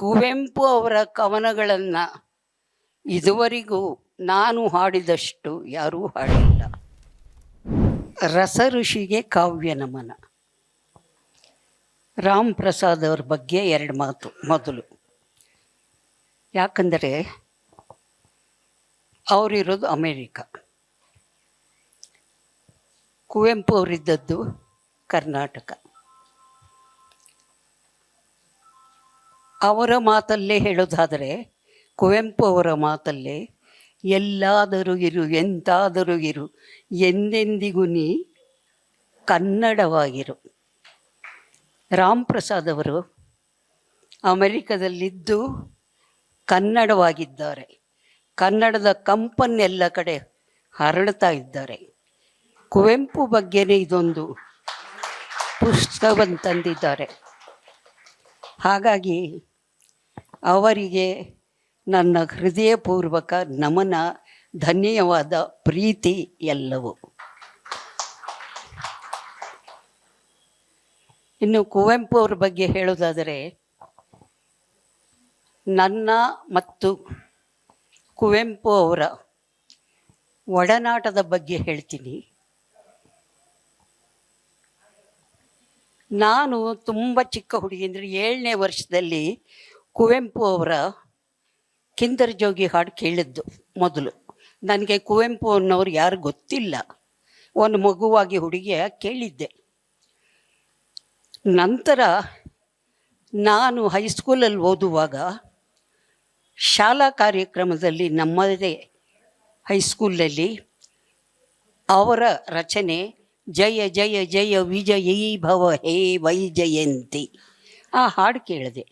ಕುವೆಂಪು ಅವರ ಕವನಗಳನ್ನು ಇದುವರೆಗೂ ನಾನು ಹಾಡಿದಷ್ಟು ಯಾರೂ ಹಾಡಿಲ್ಲ. ರಸ ಋಷಿಗೆ ಕಾವ್ಯ ನಮನ. ರಾಮ್ ಪ್ರಸಾದ್ ಅವ್ರ ಬಗ್ಗೆ ಎರಡು ಮಾತು. ಮೊದಲು, ಯಾಕಂದರೆ ಅವರಿರೋದು ಅಮೇರಿಕ, ಕುವೆಂಪು ಅವರಿದ್ದದ್ದು ಕರ್ನಾಟಕ. ಅವರ ಮಾತಲ್ಲೇ ಹೇಳೋದಾದರೆ, ಕುವೆಂಪು ಅವರ ಮಾತಲ್ಲೇ ಎಲ್ಲಾದರೂ ಇರು, ಎಂತಾದರೂ ಇರು, ಎಂದೆಂದಿಗೂ ನೀ ಕನ್ನಡವಾಗಿರು. ರಾಮ್ ಪ್ರಸಾದ್ ಅವರು ಅಮೆರಿಕದಲ್ಲಿದ್ದು ಕನ್ನಡವಾಗಿದ್ದಾರೆ. ಕನ್ನಡದ ಕಂಪನ್ನೆಲ್ಲ ಕಡೆ ಹರಡ್ತಾ ಇದ್ದಾರೆ. ಕುವೆಂಪು ಬಗ್ಗೆನೇ ಇದೊಂದು ಪುಸ್ತಕವನ್ನು ತಂದಿದ್ದಾರೆ. ಹಾಗಾಗಿ ಅವರಿಗೆ ನನ್ನ ಹೃದಯಪೂರ್ವಕ ನಮನ, ಧನ್ಯವಾದ, ಪ್ರೀತಿ ಎಲ್ಲವೂ. ಇನ್ನು ಕುವೆಂಪು ಅವ್ರ ಬಗ್ಗೆ ಹೇಳೋದಾದರೆ, ನನ್ನ ಮತ್ತು ಕುವೆಂಪು ಅವರ ಒಡನಾಟದ ಬಗ್ಗೆ ಹೇಳ್ತೀನಿ. ನಾನು ತುಂಬ ಚಿಕ್ಕ ಹುಡುಗಿ, ಅಂದರೆ 7ನೇ ವರ್ಷದಲ್ಲಿ ಕುವೆಂಪು ಅವರ ಕಿಂದರ್ ಜೋಗಿ ಹಾಡು ಕೇಳಿದ್ದು ಮೊದಲು. ನನಗೆ ಕುವೆಂಪು ಅನ್ನೋರು ಯಾರು ಗೊತ್ತಿಲ್ಲ. ಒಂದು ಮಗುವಾಗಿ ಹುಡುಗಿಯ ಕೇಳಿದ್ದೆ. ನಂತರ ನಾನು ಹೈಸ್ಕೂಲಲ್ಲಿ ಓದುವಾಗ ಶಾಲಾ ಕಾರ್ಯಕ್ರಮದಲ್ಲಿ ನಮ್ಮದೇ ಹೈಸ್ಕೂಲಲ್ಲಿ ಅವರ ರಚನೆ ಜಯ ಜಯ ಜಯ ವಿಜಯೀ ಭವ ಹೇ ವೈಜಯಂತಿ, ಆ ಹಾಡು ಕೇಳಿದೆ.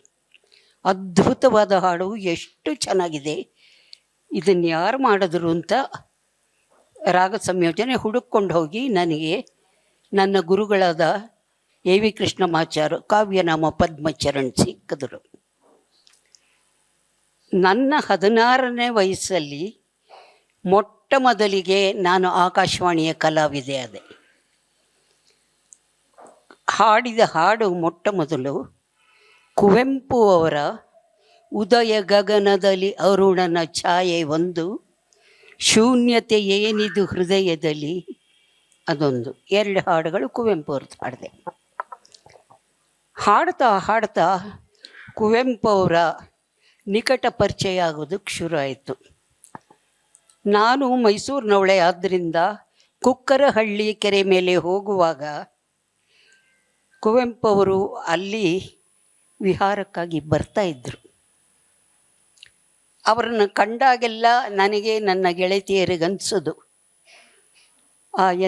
ಅದ್ಭುತವಾದ ಹಾಡು, ಎಷ್ಟು ಚೆನ್ನಾಗಿದೆ, ಇದನ್ನು ಯಾರು ಮಾಡಿದ್ರು ಅಂತ ರಾಗ ಸಂಯೋಜನೆ ಹುಡುಕೊಂಡು ಹೋಗಿ ನನಗೆ ನನ್ನ ಗುರುಗಳಾದ ಎ ವಿ ಕೃಷ್ಣಮಾಚಾರ್ಯ ಕಾವ್ಯನಾಮ ಪದ್ಮಚರಣ್ ಸಿಕ್ಕಿದ್ರು. ನನ್ನ 16ನೇ ವಯಸ್ಸಲ್ಲಿ ಮೊಟ್ಟ ಮೊದಲಿಗೆ ನಾನು ಆಕಾಶವಾಣಿಯ ಕಲಾವಿದೆ ಆದೆ. ಹಾಡಿದ ಹಾಡು ಮೊಟ್ಟ ಮೊದಲು ಕುವೆಂಪು ಅವರ ಉದಯ ಗಗನದಲ್ಲಿ ಅರುಣನ ಛಾಯೆ ಒಂದು, ಶೂನ್ಯತೆ ಏನಿದು ಹೃದಯದಲ್ಲಿ, ಅದೊಂದು. 2 ಹಾಡುಗಳು ಕುವೆಂಪು ಅವ್ರದ್ದು ಹಾಡಿದೆ. ಹಾಡ್ತಾ ಹಾಡ್ತಾ ಕುವೆಂಪು ಅವರ ನಿಕಟ ಪರಿಚಯ ಆಗೋದಕ್ಕೆ ಶುರು ಆಯಿತು. ನಾನು ಮೈಸೂರಿನವಳೆ ಆದ್ದರಿಂದ ಕುಕ್ಕರಹಳ್ಳಿ ಕೆರೆ ಮೇಲೆ ಹೋಗುವಾಗ ಕುವೆಂಪು ಅವರು ಅಲ್ಲಿ ವಿಹಾರಕ್ಕಾಗಿ ಬರ್ತಾಯಿದ್ರು. ಅವರನ್ನು ಕಂಡಾಗೆಲ್ಲ ನನಗೆ ನನ್ನ ಗೆಳತಿಯರಿಗನ್ಸೋದು,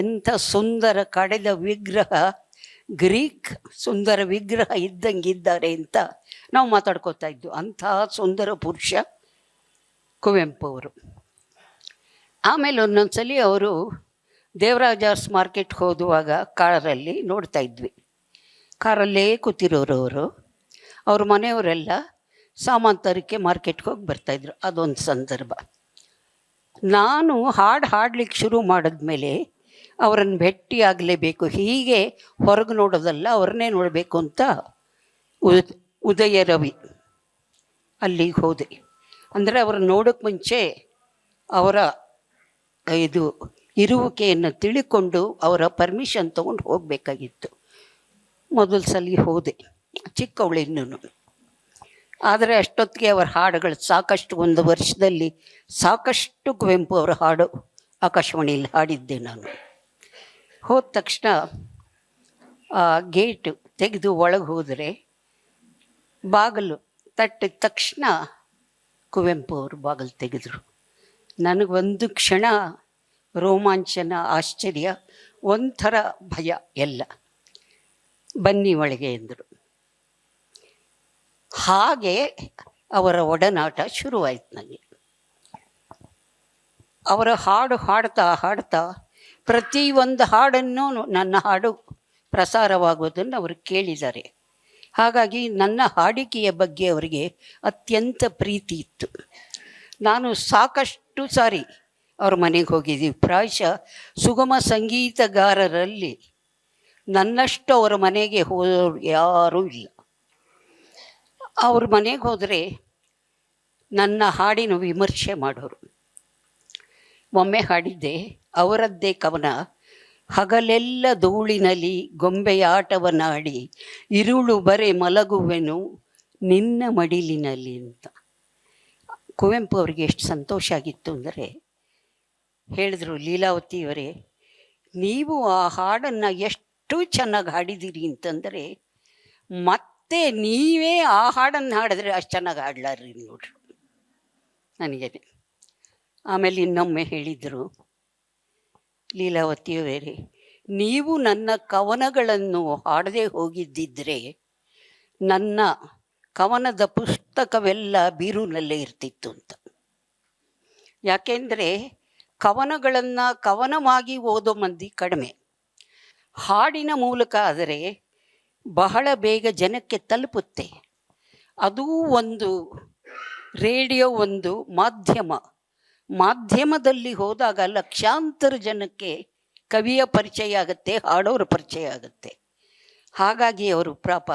ಎಂಥ ಸುಂದರ ಕಡೆದ ವಿಗ್ರಹ, ಗ್ರೀಕ್ ಸುಂದರ ವಿಗ್ರಹ ಇದ್ದಂಗಿದ್ದಾರೆ ಅಂತ ನಾವು ಮಾತಾಡ್ಕೋತಾ ಇದ್ವು. ಅಂಥ ಸುಂದರ ಪುರುಷ ಕುವೆಂಪು ಅವರು. ಆಮೇಲೆ ಒಂದೊಂದ್ಸಲಿ ಅವರು ದೇವರಾಜಾರ್ಸ್ ಮಾರ್ಕೆಟ್ಗೆ ಹೋದುವಾಗ ಕಾರಲ್ಲಿ ನೋಡ್ತಾ ಇದ್ವಿ. ಕಾರಲ್ಲೇ ಕೂತಿರೋರು ಅವರು. ಅವ್ರ ಮನೆಯವರೆಲ್ಲ ಸಾಮಾನು ತರಕ್ಕೆ ಮಾರ್ಕೆಟ್ಗೆ ಹೋಗಿ ಬರ್ತಾಯಿದ್ರು. ಅದೊಂದು ಸಂದರ್ಭ. ನಾನು ಹಾಡಲಿಕ್ಕೆ ಶುರು ಮಾಡಿದ್ಮೇಲೆ ಅವರನ್ನು ಭೇಟಿ ಆಗಲೇಬೇಕು, ಹೀಗೆ ಹೊರಗೆ ನೋಡೋದಲ್ಲ, ಅವ್ರನ್ನೇ ನೋಡಬೇಕು ಅಂತ ಉದಯ ರವಿ ಅಲ್ಲಿಗೆ ಹೋದೆ. ಅಂದರೆ ಅವ್ರನ್ನ ನೋಡೋಕ್ಕೆ ಮುಂಚೆ ಅವರ ಇದು ಇರುವಿಕೆಯನ್ನು ತಿಳ್ಕೊಂಡು ಅವರ ಪರ್ಮಿಷನ್ ತೊಗೊಂಡು ಹೋಗಬೇಕಾಗಿತ್ತು. ಮೊದಲ ಸಲ ಹೋದೆ, ಚಿಕ್ಕವಳು ಇನ್ನೂ. ಆದರೆ ಅಷ್ಟೊತ್ತಿಗೆ ಅವರ ಹಾಡುಗಳು ಸಾಕಷ್ಟು, ಒಂದು ವರ್ಷದಲ್ಲಿ ಸಾಕಷ್ಟು ಕುವೆಂಪು ಅವರ ಹಾಡು ಆಕಾಶವಾಣಿಯಲ್ಲಿ ಹಾಡಿದ್ದೆ ನಾನು. ಹೋದ ತಕ್ಷಣ ಗೇಟು ತೆಗೆದು ಒಳಗೆ ಹೋದರೆ ಬಾಗಿಲು ತಟ್ಟಿದ ತಕ್ಷಣ ಕುವೆಂಪು ಅವರು ಬಾಗಿಲು ತೆಗೆದರು. ನನಗೊಂದು ಕ್ಷಣ ರೋಮಾಂಚನ, ಆಶ್ಚರ್ಯ, ಒಂಥರ ಭಯ ಎಲ್ಲ. ಬನ್ನಿ ಒಳಗೆ ಎಂದರು. ಹಾಗೆ ಅವರ ಒಡನಾಟ ಶುರುವಾಯಿತು ನನಗೆ. ಅವರ ಹಾಡು ಹಾಡ್ತಾ ಹಾಡ್ತಾ ಪ್ರತಿಯೊಂದು ಹಾಡನ್ನು ನನ್ನ ಹಾಡು ಪ್ರಸಾರವಾಗೋದನ್ನು ಅವರು ಕೇಳಿದ್ದಾರೆ. ಹಾಗಾಗಿ ನನ್ನ ಹಾಡಿಕೆಯ ಬಗ್ಗೆ ಅವರಿಗೆ ಅತ್ಯಂತ ಪ್ರೀತಿ ಇತ್ತು. ನಾನು ಸಾಕಷ್ಟು ಸಾರಿ ಅವ್ರ ಮನೆಗೆ ಹೋಗಿದ್ದೀವಿ. ಪ್ರಾಯಶಃ ಸುಗಮ ಸಂಗೀತಗಾರರಲ್ಲಿ ನನ್ನಷ್ಟು ಅವರ ಮನೆಗೆ ಹೋದವರು ಯಾರೂ ಇಲ್ಲ. ಅವ್ರ ಮನೆಗೆ ಹೋದರೆ ನನ್ನ ಹಾಡಿನ ವಿಮರ್ಶೆ ಮಾಡೋರು. ಒಮ್ಮೆ ಹಾಡಿದ್ದೆ ಅವರದ್ದೇ ಕವನ, ಹಗಲೆಲ್ಲ ಧೂಳಿನಲ್ಲಿ ಗೊಂಬೆಯಾಟವನ್ನಾಡಿ ಇರುಳು ಬರೆ ಮಲಗುವೆನು ನಿನ್ನ ಮಡಿಲಿನಲ್ಲಿ ಅಂತ. ಕುವೆಂಪು ಅವರಿಗೆ ಎಷ್ಟು ಸಂತೋಷ ಆಗಿತ್ತು ಅಂದರೆ ಹೇಳಿದ್ರು, ಲೀಲಾವತಿಯವರೇ ನೀವು ಆ ಹಾಡನ್ನು ಎಷ್ಟು ಚೆನ್ನಾಗಿ ಹಾಡಿದ್ದೀರಿ ಅಂತಂದರೆ ಮತ್ತೆ ನೀವೇ ಆ ಹಾಡನ್ನು ಹಾಡಿದ್ರೆ ಅಷ್ಟು ಚೆನ್ನಾಗಿ ಹಾಡ್ಲಾರ್ರಿ ನೋಡ್ರಿ ನನಗೆ. ಆಮೇಲೆ ಇನ್ನೊಮ್ಮೆ ಹೇಳಿದರು, ಲೀಲಾವತಿಯವರೇ ನೀವು ನನ್ನ ಕವನಗಳನ್ನು ಹಾಡದೆ ಹೋಗಿದ್ದಿದ್ರೆ ನನ್ನ ಕವನದ ಪುಸ್ತಕವೆಲ್ಲ ಬೀರುನಲ್ಲೇ ಇರ್ತಿತ್ತು ಅಂತ. ಯಾಕೆಂದರೆ ಕವನಗಳನ್ನು ಕವನವಾಗಿ ಓದೋ ಮಂದಿ ಕಡಿಮೆ. ಹಾಡಿನ ಮೂಲಕ ಆದರೆ ಬಹಳ ಬೇಗ ಜನಕ್ಕೆ ತಲುಪುತ್ತೆ. ಅದೂ ಒಂದು ರೇಡಿಯೋ ಒಂದು ಮಾಧ್ಯಮದಲ್ಲಿ ಹೋದಾಗ ಲಕ್ಷಾಂತರ ಜನಕ್ಕೆ ಕವಿಯ ಪರಿಚಯ ಆಗುತ್ತೆ, ಹಾಡೋರ ಪರಿಚಯ ಆಗುತ್ತೆ. ಹಾಗಾಗಿ ಅವರು ಪಾಪ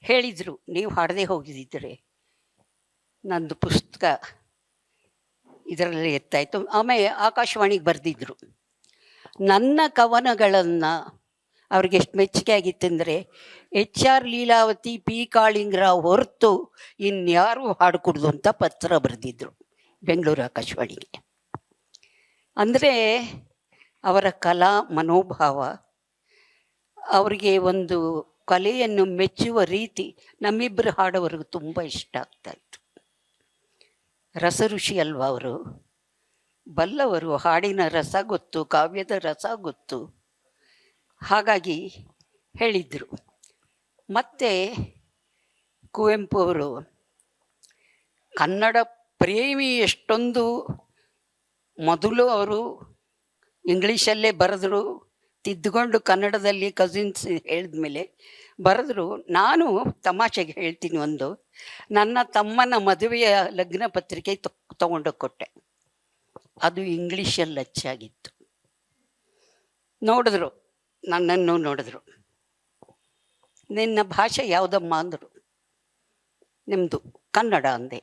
ಹೇಳಿದರು, ನೀವು ಹಾಡದೆ ಹೋಗಿದ್ದರೆ ನಂದು ಪುಸ್ತಕ ಇದರಲ್ಲಿ ಎತ್ತಾಯಿತು. ಆಮೇಲೆ ಆಕಾಶವಾಣಿಗೆ ಬರೆದಿದ್ರು, ನನ್ನ ಕವನಗಳನ್ನು ಅವ್ರಿಗೆ ಎಷ್ಟು ಮೆಚ್ಚುಗೆ ಆಗಿತ್ತೆಂದರೆ HR ಲೀಲಾವತಿ, P ಕಾಳಿಂಗರಾವ್ ಹೊರತು ಇನ್ಯಾರು ಹಾಡುಕೂಡ್ದು ಅಂತ ಪತ್ರ ಬರೆದಿದ್ರು ಬೆಂಗಳೂರು ಆಕಾಶವಾಣಿಗೆ. ಅಂದರೆ ಅವರ ಕಲಾ ಮನೋಭಾವ, ಅವರಿಗೆ ಒಂದು ಕಲೆಯನ್ನು ಮೆಚ್ಚುವ ರೀತಿ ನಮ್ಮಿಬ್ಬರು ಹಾಡೋವರೆಗೂ ತುಂಬ ಇಷ್ಟ ಆಗ್ತಾಯಿತ್ತು. ರಸಋಷಿ ಅಲ್ವಾ ಅವರು, ಬಲ್ಲವರು, ಹಾಡಿನ ರಸ ಗೊತ್ತು, ಕಾವ್ಯದ ರಸ ಗೊತ್ತು. ಹಾಗಾಗಿ ಹೇಳಿದರು. ಮತ್ತು ಕುವೆಂಪು ಅವರು ಕನ್ನಡ ಪ್ರೇಮಿ. ಎಷ್ಟೊಂದು ಮೊದಲು ಅವರು ಇಂಗ್ಲೀಷಲ್ಲೇ ಬರೆದ್ರು, ತಿದ್ದುಕೊಂಡು ಕನ್ನಡದಲ್ಲಿ ಕಸಿನ್ಸ್ ಹೇಳಿದ್ಮೇಲೆ ಬರೆದ್ರು. ನಾನು ತಮಾಷೆಗೆ ಹೇಳ್ತೀನಿ, ಒಂದು ನನ್ನ ತಮ್ಮನ ಮದುವೆಯ ಲಗ್ನ ಪತ್ರಿಕೆ ತಗೊಂಡು ಕೊಟ್ಟೆ, ಅದು ಇಂಗ್ಲೀಷಲ್ಲಿ ಅಚ್ಚಾಗಿತ್ತು. ನೋಡಿದ್ರು, ನನ್ನನ್ನು ನೋಡಿದ್ರು, ನಿನ್ನ ಭಾಷೆ ಯಾವುದಮ್ಮ ಅಂದರು. ನಿಮ್ಮದು ಕನ್ನಡ ಅಂದೆ.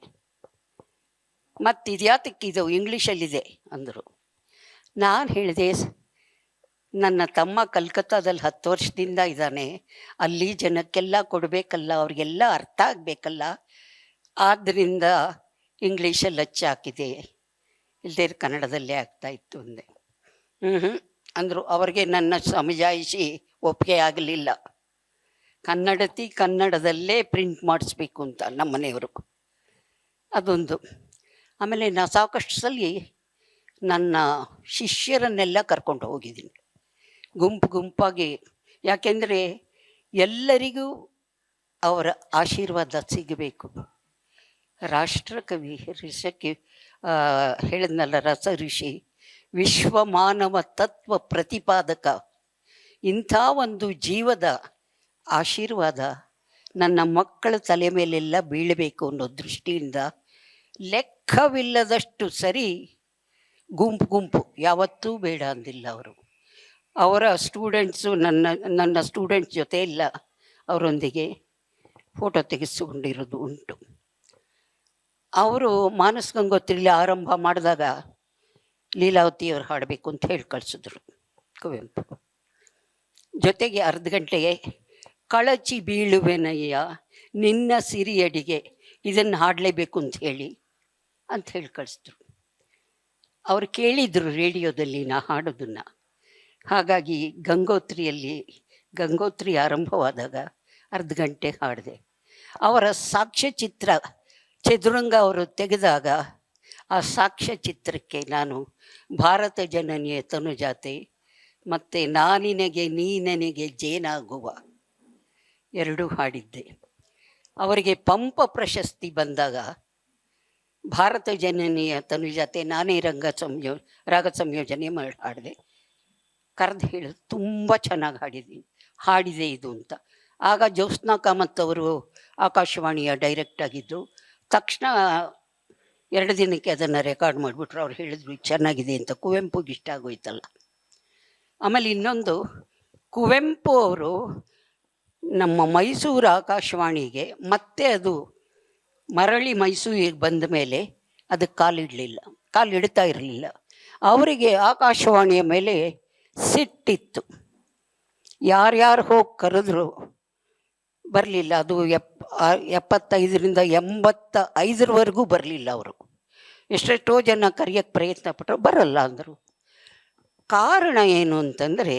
ಮತ್ತು ಇದ್ಯಾತಕ್ಕಿದು ಇಂಗ್ಲೀಷಲ್ಲಿದೆ ಅಂದರು. ನಾನು ಹೇಳಿದೆ, ನನ್ನ ತಮ್ಮ ಕಲ್ಕತ್ತಾದಲ್ಲಿ 10 ವರ್ಷದಿಂದ ಇದ್ದಾನೆ, ಅಲ್ಲಿ ಜನಕ್ಕೆಲ್ಲ ಕೊಡಬೇಕಲ್ಲ, ಅವ್ರಿಗೆಲ್ಲ ಅರ್ಥ ಆಗಬೇಕಲ್ಲ, ಆದ್ದರಿಂದ ಇಂಗ್ಲೀಷಲ್ಲಿ ಹಚ್ಚಾಕಿದೆ, ಇಲ್ಲದೇ ಕನ್ನಡದಲ್ಲೇ ಆಗ್ತಾಯಿತ್ತು ಅಂದೆ. ಅಂದರು. ಅವ್ರಿಗೆ ನನ್ನ ಸಮಜಾಯಿಷಿ ಒಪ್ಪಿಗೆ ಆಗಲಿಲ್ಲ. ಕನ್ನಡದಲ್ಲೇ ಪ್ರಿಂಟ್ ಮಾಡಿಸ್ಬೇಕು ಅಂತ ನಮ್ಮ ಮನೆಯವರು. ಅದೊಂದು. ಆಮೇಲೆ ನಾನು ಸಾಕಷ್ಟು ಸಲ ನನ್ನ ಶಿಷ್ಯರನ್ನೆಲ್ಲ ಕರ್ಕೊಂಡು ಹೋಗಿದ್ದೀನಿ, ಗುಂಪಾಗಿ. ಯಾಕೆಂದರೆ ಎಲ್ಲರಿಗೂ ಅವರ ಆಶೀರ್ವಾದ ಸಿಗಬೇಕು. ರಾಷ್ಟ್ರಕವಿ ಹೇಳಿದ್ನಲ್ಲ, ರಸ ಋಷಿ, ವಿಶ್ವ ಮಾನವ ತತ್ವ ಪ್ರತಿಪಾದಕ, ಇಂಥ ಒಂದು ಜೀವದ ಆಶೀರ್ವಾದ ನನ್ನ ಮಕ್ಕಳ ತಲೆ ಮೇಲೆಲ್ಲ ಬೀಳಬೇಕು ಅನ್ನೋ ದೃಷ್ಟಿಯಿಂದ ಲೆಕ್ಕವಿಲ್ಲದಷ್ಟು ಸರಿ ಗುಂಪು ಯಾವತ್ತೂ ಬೇಡ ಅಂದಿಲ್ಲ ಅವರು. ಅವರ ಸ್ಟೂಡೆಂಟ್ಸು ನನ್ನ ಸ್ಟೂಡೆಂಟ್ಸ್ ಜೊತೆ ಎಲ್ಲ ಅವರೊಂದಿಗೆ ಫೋಟೋ ತೆಗೆಸಿಕೊಂಡಿರೋದು ಉಂಟು. ಅವರು ಮಾನಸ ಗಂಗೋತ್ರಿಲಿ ಆರಂಭ ಮಾಡಿದಾಗ ಲೀಲಾವತಿಯವರು ಹಾಡಬೇಕು ಅಂತ ಹೇಳಿ ಕಳಿಸಿದ್ರು ಕುವೆಂಪು. ಜೊತೆಗೆ ಅರ್ಧ ಗಂಟೆಗೆ ಕಳಚಿ ಬೀಳುವೆನಯ್ಯ ನಿನ್ನ ಸಿರಿಯಡಿಗೆ, ಇದನ್ನು ಹಾಡಲೇಬೇಕು ಅಂತ ಹೇಳಿ ಕಳಿಸಿದ್ರು. ಅವರು ಕೇಳಿದರು ರೇಡಿಯೋದಲ್ಲಿ ನಾ ಹಾಡೋದನ್ನು. ಹಾಗಾಗಿ ಗಂಗೋತ್ರಿ ಆರಂಭವಾದಾಗ ಅರ್ಧ ಗಂಟೆ ಹಾಡಿದೆ. ಅವರ ಸಾಕ್ಷ್ಯಚಿತ್ರ ಚದುರಂಗ ಅವರು ತೆಗೆದಾಗ ಆ ಸಾಕ್ಷ್ಯಚಿತ್ರಕ್ಕೆ ನಾನು ಭಾರತ ಜನನಿಯ ತನುಜಾತೆ ಮತ್ತು ನಾನಿನಗೆ ನೀ ನನಗೆ ಜೇನಾಗುವ ಎರಡೂ ಹಾಡಿದ್ದೆ. ಅವರಿಗೆ ಪಂಪ ಪ್ರಶಸ್ತಿ ಬಂದಾಗ ಭಾರತ ಜನನಿಯ ತನುಜಾತೆ ನಾನೇ ರಾಗ ಸಂಯೋಜನೆ ಮಾಡಿ ಹಾಡಿದೆ. ಕರೆದು ಹೇಳಿದ್ರು, ತುಂಬ ಚೆನ್ನಾಗಿ ಹಾಡಿದೆ ಇದು ಅಂತ. ಆಗ ಜ್ಯೋತ್ಸ್ನಾ ಕಾಮತ್ ಅವರು ಆಕಾಶವಾಣಿಯ ಡೈರೆಕ್ಟ್ ಆಗಿದ್ದರು. ತಕ್ಷಣ 2 ದಿನಕ್ಕೆ ಅದನ್ನು ರೆಕಾರ್ಡ್ ಮಾಡಿಬಿಟ್ರು. ಅವ್ರು ಹೇಳಿದ್ರು ಚೆನ್ನಾಗಿದೆ ಅಂತ. ಕುವೆಂಪುಗೆ ಇಷ್ಟ ಆಗೋಯ್ತಲ್ಲ. ಆಮೇಲೆ ಇನ್ನೊಂದು, ಕುವೆಂಪು ಅವರು ನಮ್ಮ ಮೈಸೂರು ಆಕಾಶವಾಣಿಗೆ ಮತ್ತೆ ಅದು ಮರಳಿ ಮೈಸೂರಿಗೆ ಬಂದ ಮೇಲೆ ಅದಕ್ಕೆ ಕಾಲಿಡ್ತಾ ಇರಲಿಲ್ಲ. ಅವರಿಗೆ ಆಕಾಶವಾಣಿಯ ಮೇಲೆ ಸಿಟ್ಟಿತ್ತು. ಯಾರ್ಯಾರು ಹೋಗಿ ಕರೆದ್ರು ಬರಲಿಲ್ಲ. ಅದು 75ರಿಂದ 85ರವರೆಗೂ ಬರಲಿಲ್ಲ ಅವರು. ಎಷ್ಟೆಷ್ಟೋ ಜನ ಕರೆಯೋಕ್ಕೆ ಪ್ರಯತ್ನ ಪಟ್ಟರು, ಬರಲ್ಲ ಅಂದರು. ಕಾರಣ ಏನು ಅಂತಂದರೆ,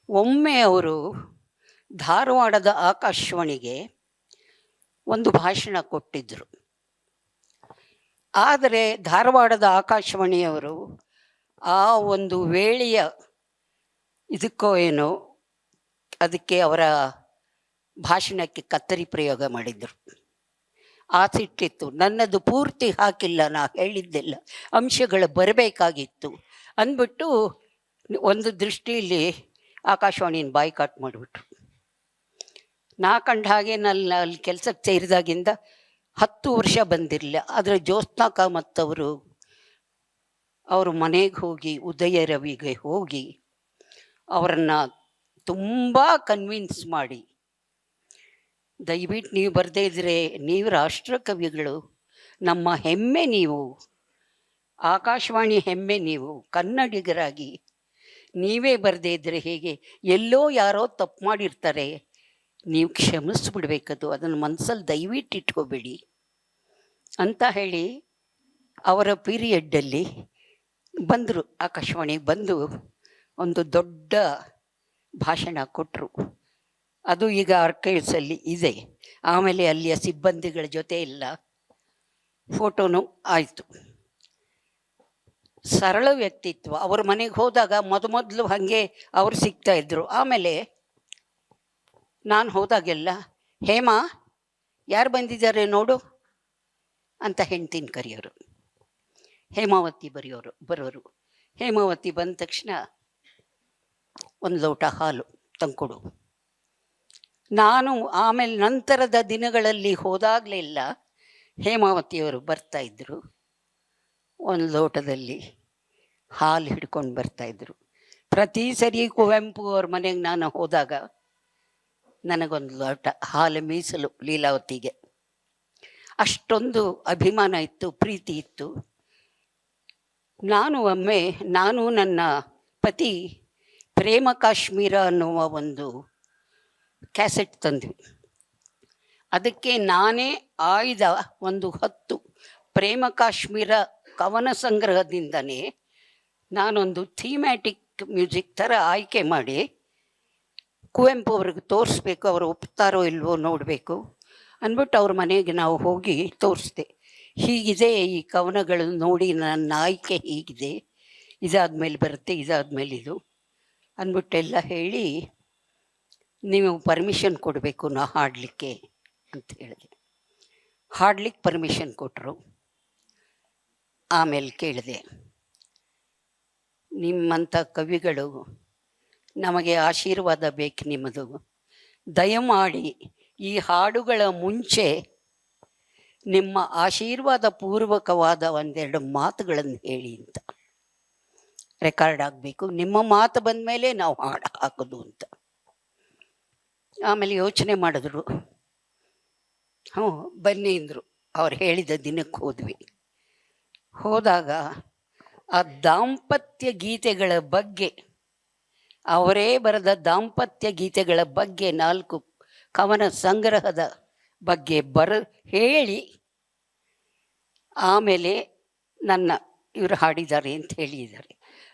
ಒಮ್ಮೆ ಅವರು ಧಾರವಾಡದ ಆಕಾಶವಾಣಿಗೆ ಒಂದು ಭಾಷಣ ಕೊಟ್ಟಿದ್ದರು. ಆದರೆ ಧಾರವಾಡದ ಆಕಾಶವಾಣಿಯವರು ಆ ಒಂದು ವೇಳೆಯ ಇದಕ್ಕೋ ಏನೋ ಅದಕ್ಕೆ ಅವರ ಭಾಷಣಕ್ಕೆ ಕತ್ತರಿ ಪ್ರಯೋಗ ಮಾಡಿದರು. ಆ ಸಿಟ್ಟಿತ್ತು. ನನ್ನದು ಪೂರ್ತಿ ಹಾಕಿಲ್ಲ, ನಾ ಹೇಳಿದ್ದೆಲ್ಲ ಅಂಶಗಳು ಬರಬೇಕಾಗಿತ್ತು ಅಂದ್ಬಿಟ್ಟು ಒಂದು ದೃಷ್ಟಿಯಲ್ಲಿ ಆಕಾಶವಾಣಿನ ಬಾಯ್ಕಾಟ್ ಮಾಡಿಬಿಟ್ರು. ನಾ ಕಂಡ ಹಾಗೆ ನಾನು ಅಲ್ಲಿ ಕೆಲಸಕ್ಕೆ ಸೇರಿದಾಗಿಂದ 10 ವರ್ಷ ಬಂದಿರಲಿಲ್ಲ. ಆದರೆ ಜ್ಯೋತ್ಸ್ನಾ ಕಾಮತ್ ಅವರು ಮನೆಗೆ ಹೋಗಿ ಉದಯ ರವಿಗೆ ಹೋಗಿ ಅವರನ್ನು ತುಂಬ ಕನ್ವಿನ್ಸ್ ಮಾಡಿ, ದಯವಿಟ್ಟು ನೀವು ಬರದೇ ಇದ್ದರೆ ನೀವು ರಾಷ್ಟ್ರ ಕವಿಗಳು, ನಮ್ಮ ಹೆಮ್ಮೆ ನೀವು, ಆಕಾಶವಾಣಿ ಹೆಮ್ಮೆ ನೀವು, ಕನ್ನಡಿಗರಾಗಿ ನೀವೇ ಬರದೇ ಇದ್ದರೆ ಹೇಗೆ, ಎಲ್ಲೋ ಯಾರೋ ತಪ್ಪು ಮಾಡಿರ್ತಾರೆ, ನೀವು ಕ್ಷಮಿಸ್ಬಿಡ್ಬೇಕದು, ಅದನ್ನು ಮನಸ್ಸಲ್ಲಿ ದಯವಿಟ್ಟು ಇಟ್ಕೋಬೇಡಿ ಅಂತ ಹೇಳಿ ಅವರ ಪೀರಿಯಡ್ಡಲ್ಲಿ ಬಂದರು. ಆಕಾಶವಾಣಿಗೆ ಬಂದು ಒಂದು ದೊಡ್ಡ ಭಾಷಣ ಕೊಟ್ಟರು. ಅದು ಈಗ ಆರ್ಕೈವ್ಸಲ್ಲಿ ಇದೆ. ಆಮೇಲೆ ಅಲ್ಲಿಯ ಸಿಬ್ಬಂದಿಗಳ ಜೊತೆ ಎಲ್ಲ ಫೋಟೋನು ಆಯಿತು. ಸರಳ ವ್ಯಕ್ತಿತ್ವ. ಅವ್ರ ಮನೆಗೆ ಹೋದಾಗ ಮೊದಲು ಹಾಗೆ ಅವರು ಸಿಗ್ತಾಯಿದ್ರು. ಆಮೇಲೆ ನಾನು ಹೋದಾಗೆಲ್ಲ, ಹೇಮಾ ಯಾರು ಬಂದಿದ್ದಾರೆ ನೋಡು ಅಂತ ಹೆಂಡ್ತಿನ ಕರೆಯೋರು. ಹೇಮಾವತಿ ಬರೋರು. ಹೇಮಾವತಿ ಬಂದ ತಕ್ಷಣ ಒಂದು ಲೋಟ ಹಾಲು ತಂದ್ಕೊಡು. ನಾನು ಆಮೇಲೆ ನಂತರದ ದಿನಗಳಲ್ಲಿ ಹೋದಾಗಲೆಲ್ಲ ಹೇಮಾವತಿಯವರು ಬರ್ತಾಯಿದ್ರು, ಒಂದು ಲೋಟದಲ್ಲಿ ಹಾಲು ಹಿಡ್ಕೊಂಡು ಬರ್ತಾಯಿದ್ರು. ಪ್ರತಿ ಸರಿ ಕುವೆಂಪು ಅವ್ರ ಮನೆಗೆ ನಾನು ಹೋದಾಗ ನನಗೊಂದು ಲೋಟ ಹಾಲು ಮೀಸಲು ಲೀಲಾವತಿಗೆ. ಅಷ್ಟೊಂದು ಅಭಿಮಾನ ಇತ್ತು, ಪ್ರೀತಿ ಇತ್ತು. ನಾನು ನನ್ನ ಪತಿ ಪ್ರೇಮ ಕಾಶ್ಮೀರ ಅನ್ನುವ ಒಂದು ಕ್ಯಾಸೆಟ್ ತಂದ್ವಿ. ಅದಕ್ಕೆ ನಾನೇ ಆಯ್ದ ಒಂದು 10 ಪ್ರೇಮ ಕಾಶ್ಮೀರ ಕವನ ಸಂಗ್ರಹದಿಂದನೇ ನಾನೊಂದು ಥೀಮ್ಯಾಟಿಕ್ ಮ್ಯೂಸಿಕ್ ಥರ ಆಯ್ಕೆ ಮಾಡಿ ಕುವೆಂಪು ಅವ್ರಿಗೆ ತೋರಿಸ್ಬೇಕು, ಅವರು ಒಪ್ತಾರೋ ಇಲ್ವೋ ನೋಡಬೇಕು ಅಂದ್ಬಿಟ್ಟು ಅವ್ರ ಮನೆಗೆ ನಾವು ಹೋಗಿ ತೋರಿಸ್ದೆ. ಹೀಗಿದೆ ಈ ಕವನಗಳು ನೋಡಿ, ನನ್ನ ಆಯ್ಕೆ ಹೀಗಿದೆ, ಇದಾದ್ಮೇಲೆ ಬರುತ್ತೆ, ಇದಾದ್ಮೇಲೆ ಇದು ಅಂದ್ಬಿಟ್ಟೆಲ್ಲ ಹೇಳಿ, ನೀವು ಪರ್ಮಿಷನ್ ಕೊಡಬೇಕು ನಾ ಹಾಡಲಿಕ್ಕೆ ಅಂತ ಹೇಳಿದೆ. ಹಾಡ್ಲಿಕ್ಕೆ ಪರ್ಮಿಷನ್ ಕೊಟ್ಟರು. ಆಮೇಲೆ ಕೇಳಿದೆ, ನಿಮ್ಮಂಥ ಕವಿಗಳು ನಮಗೆ ಆಶೀರ್ವಾದ ಬೇಕು ನಿಮ್ಮದು, ದಯಮಾಡಿ ಈ ಹಾಡುಗಳ ಮುಂಚೆ ನಿಮ್ಮ ಆಶೀರ್ವಾದ ಪೂರ್ವಕವಾದ 1-2 ಮಾತುಗಳನ್ನು ಹೇಳಿ ಅಂತ. ರೆಕಾರ್ಡ್ ಆಗಬೇಕು, ನಿಮ್ಮ ಮಾತು ಬಂದ ಮೇಲೆ ನಾವು ಹಾಡು ಹಾಕೋದು ಅಂತ. ಆಮೇಲೆ ಯೋಚನೆ ಮಾಡಿದ್ರು. ಬನ್ನಿ ಅಂದರು. ಅವ್ರು ಹೇಳಿದ ದಿನಕ್ಕೆ ಹೋದ್ವಿ. ಹೋದಾಗ ಆ ದಾಂಪತ್ಯ ಗೀತೆಗಳ ಬಗ್ಗೆ, ಅವರೇ ಬರೆದ ದಾಂಪತ್ಯ ಗೀತೆಗಳ ಬಗ್ಗೆ 4 ಕವನ ಸಂಗ್ರಹದ ಬಗ್ಗೆ ಹೇಳಿ, ಆಮೇಲೆ ಇವರು ಹಾಡಿದ್ದಾರೆ ಅಂತ ಹೇಳಿದ್ದಾರೆ.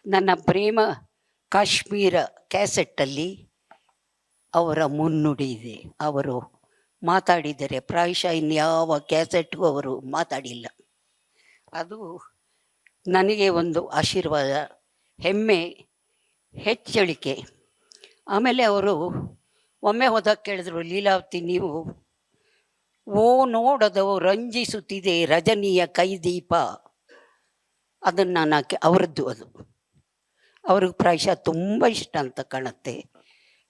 ನನ್ನ ಪ್ರೇಮ ಕಾಶ್ಮೀರ ಕ್ಯಾಸೆಟ್ಟಲ್ಲಿ ಅವರ ಮುನ್ನುಡಿ ಇದೆ. ಅವರು ಮಾತಾಡಿದ್ದಾರೆ. ಪ್ರಾಯಶಃ ಇನ್ಯಾವ ಕ್ಯಾಸೆಟ್ಗೂ ಅವರು ಮಾತಾಡಿಲ್ಲ. ಅದು ನನಗೆ ಒಂದು ಆಶೀರ್ವಾದ, ಹೆಮ್ಮೆ, ಹೆಚ್ಚಳಿಕೆ. ಆಮೇಲೆ ಅವರು ಒಮ್ಮೆ ಹೋದಾಗ ಕೇಳಿದ್ರು, ಲೀಲಾವತಿ ನೀವು ಓ ನೋಡದವು ರಂಜಿಸುತ್ತಿದೆ ರಜನಿಯ ಕೈದೀಪ, ಅದನ್ನು ಅವರದ್ದು, ಅದು ಅವ್ರಿಗೆ ಪ್ರಾಯಶಃ ತುಂಬ ಇಷ್ಟ ಅಂತ ಕಾಣುತ್ತೆ,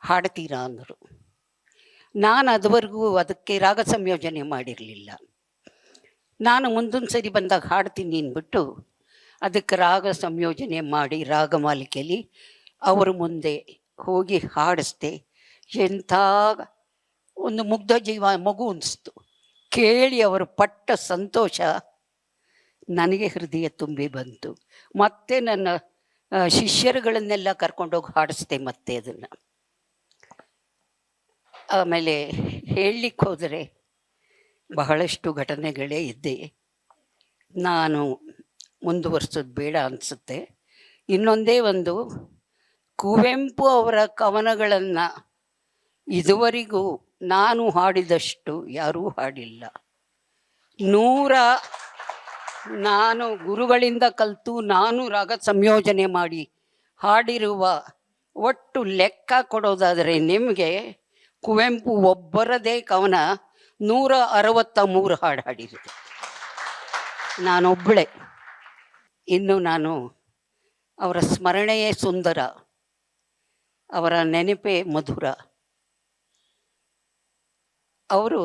ಹಾಡ್ತೀರಾ ಅಂದರು. ನಾನು ಅದುವರೆಗೂ ಅದಕ್ಕೆ ರಾಗ ಸಂಯೋಜನೆ ಮಾಡಿರಲಿಲ್ಲ. ನಾನು ಮುಂದೊಂದು ಸರಿ ಬಂದಾಗ ಹಾಡ್ತೀನಿ ಅಂದ್ಬಿಟ್ಟು ಅದಕ್ಕೆ ರಾಗ ಸಂಯೋಜನೆ ಮಾಡಿ ರಾಗಮಾಲಿಕೆಯಲ್ಲಿ ಅವ್ರ ಮುಂದೆ ಹೋಗಿ ಹಾಡಿಸ್ದೆ. ಎಂಥ ಒಂದು ಮುಗ್ಧ ಜೀವ ಮಗು ಅನಿಸ್ತು. ಕೇಳಿ ಅವರು ಪಟ್ಟ ಸಂತೋಷ ನನಗೆ ಹೃದಯ ತುಂಬಿ ಬಂತು. ಮತ್ತೆ ನನ್ನ ಶಿಷ್ಯರುಗಳನ್ನೆಲ್ಲ ಕರ್ಕೊಂಡೋಗಿ ಹಾಡಿಸ್ದೆ ಮತ್ತೆ ಅದನ್ನು. ಆಮೇಲೆ ಹೇಳಲಿಕ್ಕೆ ಹೋದರೆ ಬಹಳಷ್ಟು ಘಟನೆಗಳೇ ಇದ್ದೆ. ನಾನು ಮುಂದುವರ್ಸೋದು ಬೇಡ ಅನಿಸುತ್ತೆ. ಇನ್ನೊಂದೇ ಒಂದು, ಕುವೆಂಪು ಅವರ ಕವನಗಳನ್ನು ಇದುವರೆಗೂ ನಾನು ಹಾಡಿದಷ್ಟು ಯಾರೂ ಹಾಡಿಲ್ಲ. ನಾನು ಗುರುಗಳಿಂದ ಕಲಿತು ನಾನು ರಾಗ ಸಂಯೋಜನೆ ಮಾಡಿ ಹಾಡಿರುವ ಒಟ್ಟು ಲೆಕ್ಕ ಕೊಡೋದಾದರೆ ನಿಮಗೆ ಕುವೆಂಪು ಒಬ್ಬರದೇ ಕವನ 163 ಹಾಡು ಹಾಡಿರೋದು ನಾನೊಬ್ಬಳೆ. ಇನ್ನು ನಾನು ಅವರ ಸ್ಮರಣೆಯೇ ಸುಂದರ, ಅವರ ನೆನಪೇ ಮಧುರ. ಅವರು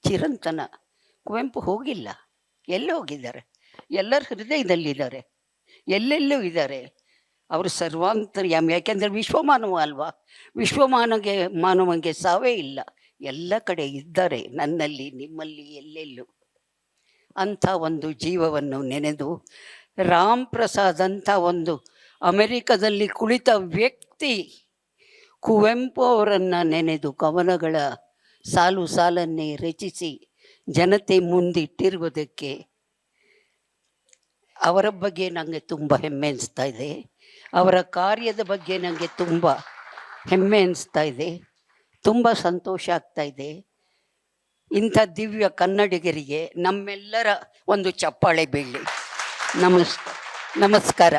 ಚಿರಂತನ. ಕುವೆಂಪು ಹೋಗಿಲ್ಲ, ಎಲ್ಲೋ ಹೋಗಿದ್ದಾರೆ, ಎಲ್ಲರ ಹೃದಯದಲ್ಲಿದ್ದಾರೆ, ಎಲ್ಲೆಲ್ಲೂ ಇದ್ದಾರೆ. ಅವರು ಸರ್ವಾಂತರ್ಯಾಮಿ. ಯಾಕೆಂದರೆ ವಿಶ್ವಮಾನವ ಅಲ್ವಾ, ಮಾನವನಿಗೆ ಸಾವೇ ಇಲ್ಲ, ಎಲ್ಲ ಕಡೆ ಇದ್ದಾರೆ, ನನ್ನಲ್ಲಿ, ನಿಮ್ಮಲ್ಲಿ, ಎಲ್ಲೆಲ್ಲೂ. ಅಂಥ ಒಂದು ಜೀವವನ್ನು ನೆನೆದು ರಾಮ್ ಪ್ರಸಾದ್ ಅಂತ ಒಂದು ಅಮೆರಿಕದಲ್ಲಿ ಕುಳಿತ ವ್ಯಕ್ತಿ ಕುವೆಂಪು ಅವರನ್ನು ನೆನೆದು ಕವನಗಳ ಸಾಲು ಸಾಲನ್ನೇ ರಚಿಸಿ ಜನತೆ ಮುಂದಿಟ್ಟಿರುವುದಕ್ಕೆ ಅವರ ಬಗ್ಗೆ ನನಗೆ ತುಂಬ ಹೆಮ್ಮೆ ಅನಿಸ್ತಾ ಇದೆ. ಅವರ ಕಾರ್ಯದ ಬಗ್ಗೆ ನನಗೆ ತುಂಬ ಹೆಮ್ಮೆ ಅನಿಸ್ತಾ ಇದೆ, ತುಂಬ ಸಂತೋಷ ಆಗ್ತಾ ಇದೆ. ಇಂಥ ದಿವ್ಯ ಕನ್ನಡಿಗರಿಗೆ ನಮ್ಮೆಲ್ಲರ ಒಂದು ಚಪ್ಪಾಳೆ ಬೀಳಲಿ. ನಮಸ್ಕಾರ.